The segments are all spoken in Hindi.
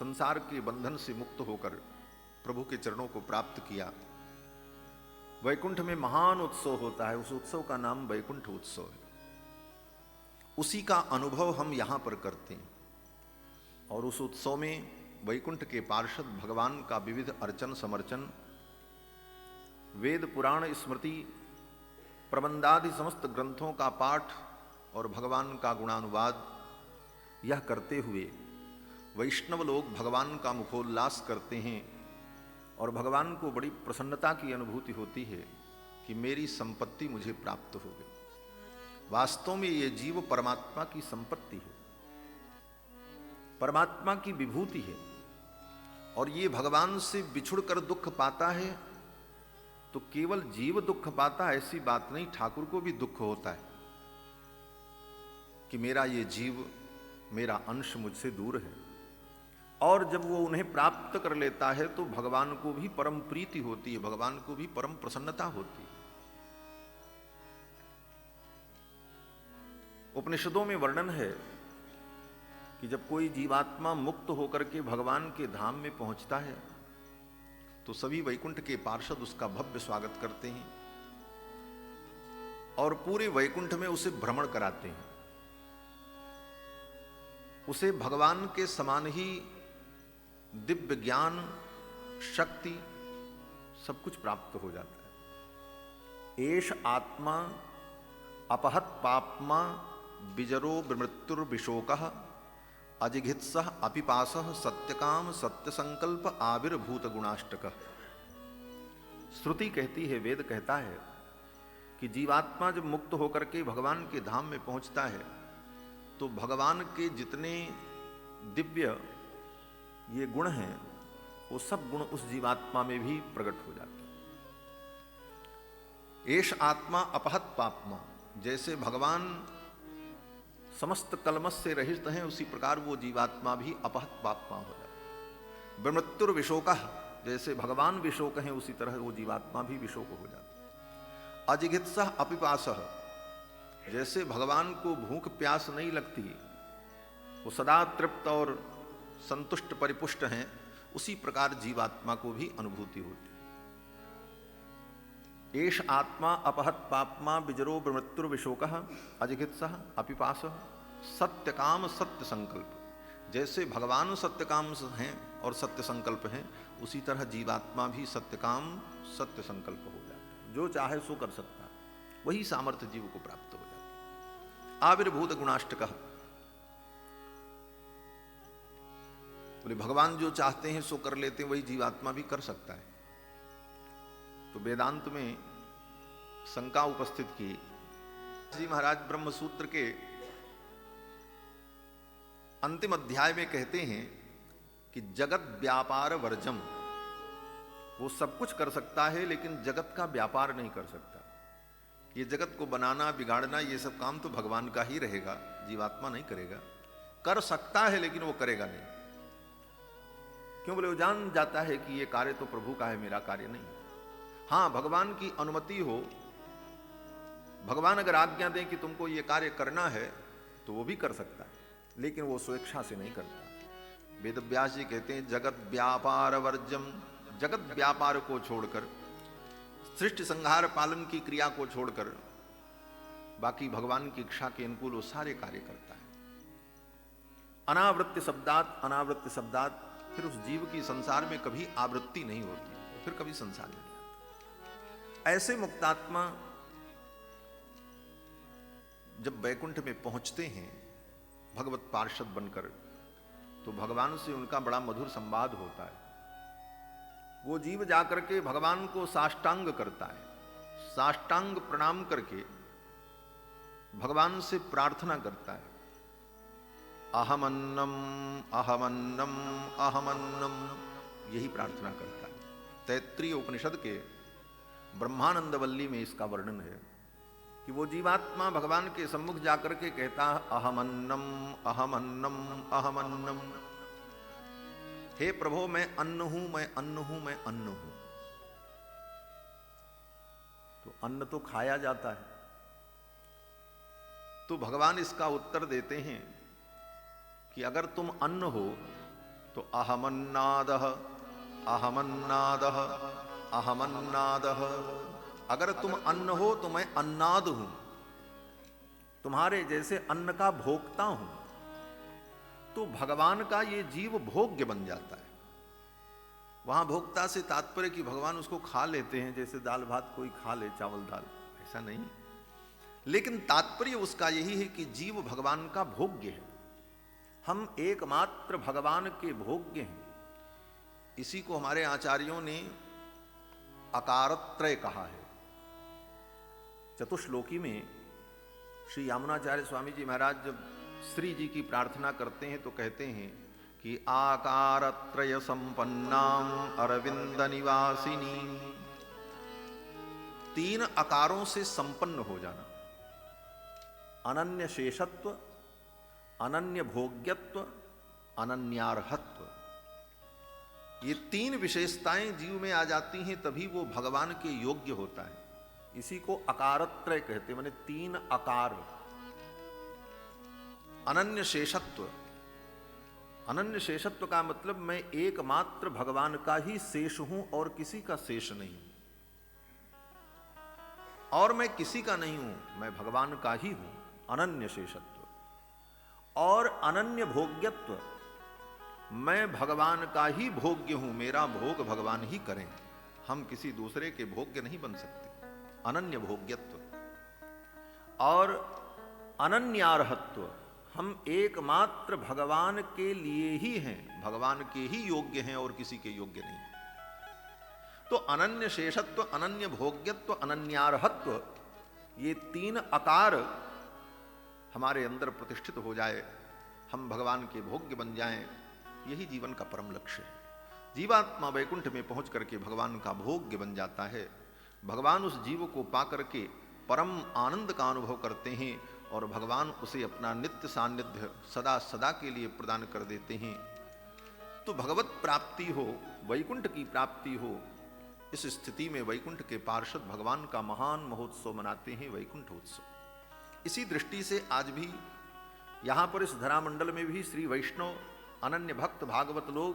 संसार के बंधन से मुक्त होकर प्रभु के चरणों को प्राप्त किया। वैकुंठ में महान उत्सव होता है, उस उत्सव का नाम वैकुंठ उत्सव है। उसी का अनुभव हम यहाँ पर करते हैं और उस उत्सव में वैकुंठ के पार्षद भगवान का विविध अर्चन समर्चन, वेद पुराण स्मृति प्रबंधादि समस्त ग्रंथों का पाठ और भगवान का गुणानुवाद यह करते हुए वैष्णव लोग भगवान का मुखोल्लास करते हैं और भगवान को बड़ी प्रसन्नता की अनुभूति होती है कि मेरी संपत्ति मुझे प्राप्त हो गई। वास्तव में ये जीव परमात्मा की संपत्ति है, परमात्मा की विभूति है और ये भगवान से बिछुड़कर दुख पाता है तो केवल जीव दुख पाता है ऐसी बात नहीं, ठाकुर को भी दुख होता है कि मेरा ये जीव, मेरा अंश मुझसे दूर है। और जब वो उन्हें प्राप्त कर लेता है तो भगवान को भी परम प्रीति होती है, भगवान को भी परम प्रसन्नता होती है। उपनिषदों में वर्णन है कि जब कोई जीवात्मा मुक्त होकर के भगवान के धाम में पहुंचता है तो सभी वैकुंठ के पार्षद उसका भव्य स्वागत करते हैं और पूरे वैकुंठ में उसे भ्रमण कराते हैं। उसे भगवान के समान ही दिव्य ज्ञान, शक्ति सब कुछ प्राप्त हो जाता है। एष आत्मा अपहत पापमा विजरो मृत्युर्विशोकः अजिघित्सः अपिपासः सत्यकाम सत्यसंकल्प आविर्भूत गुणाष्टकः। श्रुति कहती है, वेद कहता है कि जीवात्मा जब मुक्त होकर के भगवान के धाम में पहुंचता है तो भगवान के जितने दिव्य ये गुण हैं वो सब गुण उस जीवात्मा में भी प्रकट हो जाते हैं। एष आत्मा अपहत पापमा, जैसे भगवान समस्त कलमश से रहित हैं उसी प्रकार वो जीवात्मा भी अपहत पापमा हो जाता है। मृत्युर्विशोकः, जैसे भगवान विशोक हैं उसी तरह वो जीवात्मा भी विशोक हो जाता है। अजिघित्सः अपिपासः, जैसे भगवान को भूख प्यास नहीं लगती, वो सदा तृप्त और संतुष्ट परिपुष्ट हैं, उसी प्रकार जीवात्मा को भी अनुभूति होती है। एष आत्मा अपहत पापमा विजरो मृत्युर्विशोकः अजिघित्सः अपिपासः सत्यकाम सत्य संकल्प, जैसे भगवान सत्यकाम हैं और सत्य संकल्प हैं उसी तरह जीवात्मा भी सत्यकाम सत्य संकल्प हो जाता है। जो चाहे सो कर सकता है, वही सामर्थ्य जीव को प्राप्त हो जाता है। आविर्भूत गुणाष्टकः, बोले भगवान जो चाहते हैं सो कर लेते हैं, वही जीवात्मा भी कर सकता है। तो वेदांत में शंका उपस्थित की, जी महाराज ब्रह्म सूत्र के अंतिम अध्याय में कहते हैं कि जगत व्यापार वर्जम, वो सब कुछ कर सकता है लेकिन जगत का व्यापार नहीं कर सकता। ये जगत को बनाना बिगाड़ना ये सब काम तो भगवान का ही रहेगा, जीवात्मा नहीं करेगा। कर सकता है लेकिन वो करेगा नहीं। क्यों? बोले वो जान जाता है कि ये कार्य तो प्रभु का है, मेरा कार्य नहीं। हाँ, भगवान की अनुमति हो, भगवान अगर आज्ञा दें कि तुमको ये कार्य करना है तो वो भी कर सकता है, लेकिन वो स्वेच्छा से नहीं करता। वेदव्यास जी कहते हैं जगत व्यापार वर्जम, जगत व्यापार को छोड़कर, सृष्टि संहार पालन की क्रिया को छोड़कर बाकी भगवान की इच्छा के अनुकूल वो सारे कार्य करता है। अनावृत्ति शब्दात, अनावृत्ति शब्दात, फिर उस जीव की संसार में कभी आवृत्ति नहीं होती, फिर कभी संसार नहीं आता। ऐसे मुक्तात्मा जब वैकुंठ में पहुंचते हैं भगवत पार्षद बनकर, तो भगवान से उनका बड़ा मधुर संवाद होता है। वो जीव जाकर के भगवान को साष्टांग करता है, साष्टांग प्रणाम करके भगवान से प्रार्थना करता है, अहमन्नम अहमन्नम अहमन्नम, यही प्रार्थना करता है। तैत्रीय उपनिषद के ब्रह्मानंद वल्ली में इसका वर्णन है कि वो जीवात्मा भगवान के सम्मुख जाकर के कहता है अहमन्नम अहमन्नम अहमन्नम, हे प्रभो मैं अन्न हूं, मैं अन्न हूं, मैं अन्न हूं। तो अन्न तो खाया जाता है, तो भगवान इसका उत्तर देते हैं कि अगर तुम अन्न हो तो अहमन्नादः अहमन्नादः अहमन्नादः। अगर तुम अन्न हो तो मैं अन्नाद हूं, तुम्हारे जैसे अन्न का भोक्ता हूं। तो भगवान का ये जीव भोग्य बन जाता है। वहां भोक्ता से तात्पर्य कि भगवान उसको खा लेते हैं, जैसे दाल भात कोई खा ले, चावल दाल, ऐसा नहीं। लेकिन तात्पर्य उसका यही है कि जीव भगवान का भोग्य है, हम एकमात्र भगवान के भोग्य हैं। इसी को हमारे आचार्यों ने अकारत्रय कहा है। चतुश्लोकी में श्री यामुनाचार्य स्वामी जी महाराज जब श्री जी की प्रार्थना करते हैं तो कहते हैं कि आकारत्रय संपन्नाम अरविंद निवासिनी, तीन आकारों से संपन्न हो जाना, अनन्य शेषत्व, अनन्य भोग्यत्व, अनन्यार्हत्व। ये तीन विशेषताएं जीव में आ जाती हैं तभी वो भगवान के योग्य होता है। इसी को अकारत्रय कहते, माने तीन आकार। अनन्य शेषत्व, अनन्य शेषत्व का मतलब मैं एकमात्र भगवान का ही शेष हूं और किसी का शेष नहीं हूं, और मैं किसी का नहीं हूं, मैं भगवान का ही हूं, अनन्य शेषत्व। और अनन्य भोग्यत्व, मैं भगवान का ही भोग्य हूं, मेरा भोग भगवान ही करें, हम किसी दूसरे के भोग्य नहीं बन सकते, अनन्य भोग्यत्व। और अनन्यार्हत्व, हम एकमात्र भगवान के लिए ही हैं, भगवान के ही योग्य हैं और किसी के योग्य नहीं। तो अनन्य शेषत्व, अनन्य भोग्यत्व, अनन्यार्हत्व, ये तीन आकार हमारे अंदर प्रतिष्ठित हो जाए, हम भगवान के भोग्य बन जाएं, यही जीवन का परम लक्ष्य है। जीवात्मा वैकुंठ में पहुंच करके भगवान का भोग्य बन जाता है। भगवान उस जीव को पा करके परम आनंद का अनुभव करते हैं और भगवान उसे अपना नित्य सान्निध्य सदा सदा के लिए प्रदान कर देते हैं। तो भगवत प्राप्ति हो, वैकुंठ की प्राप्ति हो, इस स्थिति में वैकुंठ के पार्षद भगवान का महान महोत्सव मनाते हैं, वैकुंठ उत्सव। इसी दृष्टि से आज भी यहां पर इस धरामंडल में भी श्री वैष्णव अनन्य भक्त भागवत लोग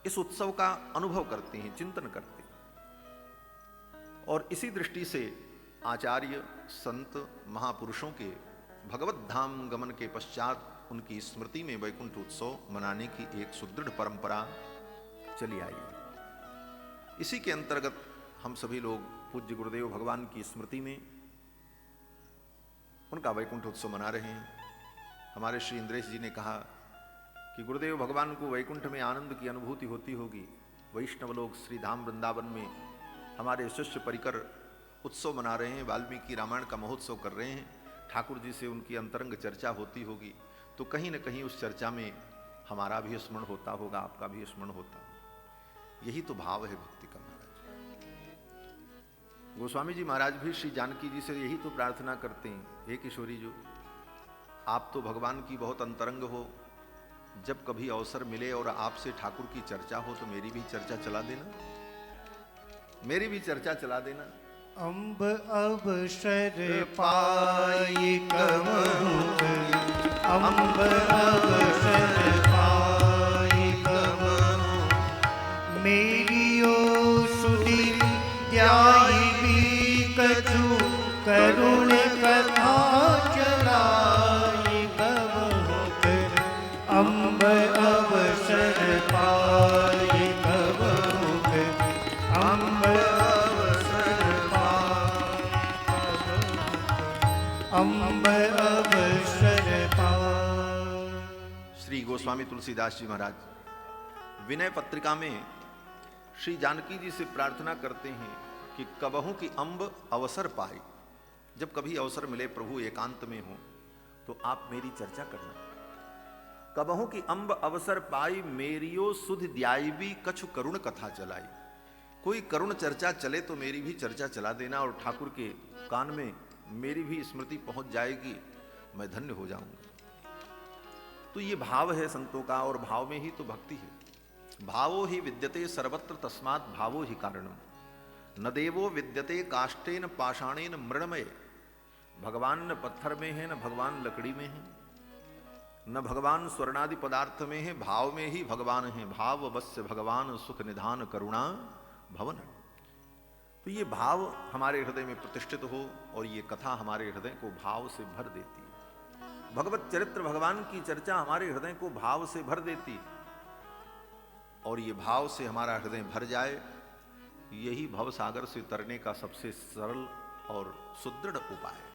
इस उत्सव का अनुभव करते हैं, चिंतन करते हैं। और इसी दृष्टि से आचार्य संत महापुरुषों के भगवत धाम गमन के पश्चात उनकी स्मृति में वैकुंठ उत्सव मनाने की एक सुदृढ़ परंपरा चली आई है। इसी के अंतर्गत हम सभी लोग पूज्य गुरुदेव भगवान की स्मृति में उनका वैकुंठ उत्सव मना रहे हैं। हमारे श्री इंद्रेश जी ने कहा कि गुरुदेव भगवान को वैकुंठ में आनंद की अनुभूति होती होगी। वैष्णव लोग श्री धाम वृंदावन में हमारे शिष्य परिकर उत्सव मना रहे हैं, वाल्मीकि रामायण का महोत्सव कर रहे हैं, ठाकुर जी से उनकी अंतरंग चर्चा होती होगी, तो कहीं न कहीं उस चर्चा में हमारा भी स्मरण होता होगा, आपका भी स्मरण होता होगा। यही तो भाव है भक्ति का महाराज। गोस्वामी जी महाराज भी श्री जानकी जी से यही तो प्रार्थना करते हैं, हे किशोरी जो आप तो भगवान की बहुत अंतरंग हो, जब कभी अवसर मिले और आपसे ठाकुर की चर्चा हो तो मेरी भी चर्चा चला देना, मेरी भी चर्चा चला देना। अम्ब अवसर पाई कमहु, अम्ब अवसर पाई कमहु, मेरी ओ सुधि ध्याई भी कछु, करुण कथा चलाई कमहु। अम्ब अवसर पाई कमहु, अम्ब अम्ब अवसर पाई। श्री गोस्वामी तुलसीदास जी महाराज विनय पत्रिका में श्री जानकी जी से प्रार्थना करते हैं कि कबहू की अम्ब अवसर पाई, जब कभी अवसर मिले प्रभु एकांत में हो तो आप मेरी चर्चा करना। कबहू की अम्ब अवसर पाई, मेरियो सुध द्यायबी कछु करुण कथा चलाई। कोई करुण चर्चा चले तो मेरी भी चर्चा चला देना और ठाकुर के कान में मेरी भी स्मृति पहुंच जाएगी, मैं धन्य हो जाऊंगा। तो ये भाव है संतों का, और भाव में ही तो भक्ति है। भावो ही विद्यते सर्वत्र तस्मात् भावो ही कारणम, न देवो विद्यते काष्ठेन पाषाणेन मृणमय। भगवान न पत्थर में है, न भगवान लकड़ी में है, न भगवान स्वर्णादि पदार्थ में है, भाव में ही भगवान है। भाव वश्य भगवान सुख निधान करुणा भवन। तो ये भाव हमारे हृदय में प्रतिष्ठित हो और ये कथा हमारे हृदय को भाव से भर देती है। भगवत चरित्र, भगवान की चर्चा हमारे हृदय को भाव से भर देती, और ये भाव से हमारा हृदय भर जाए, यही भव सागर से तरने का सबसे सरल और सुदृढ़ उपाय है।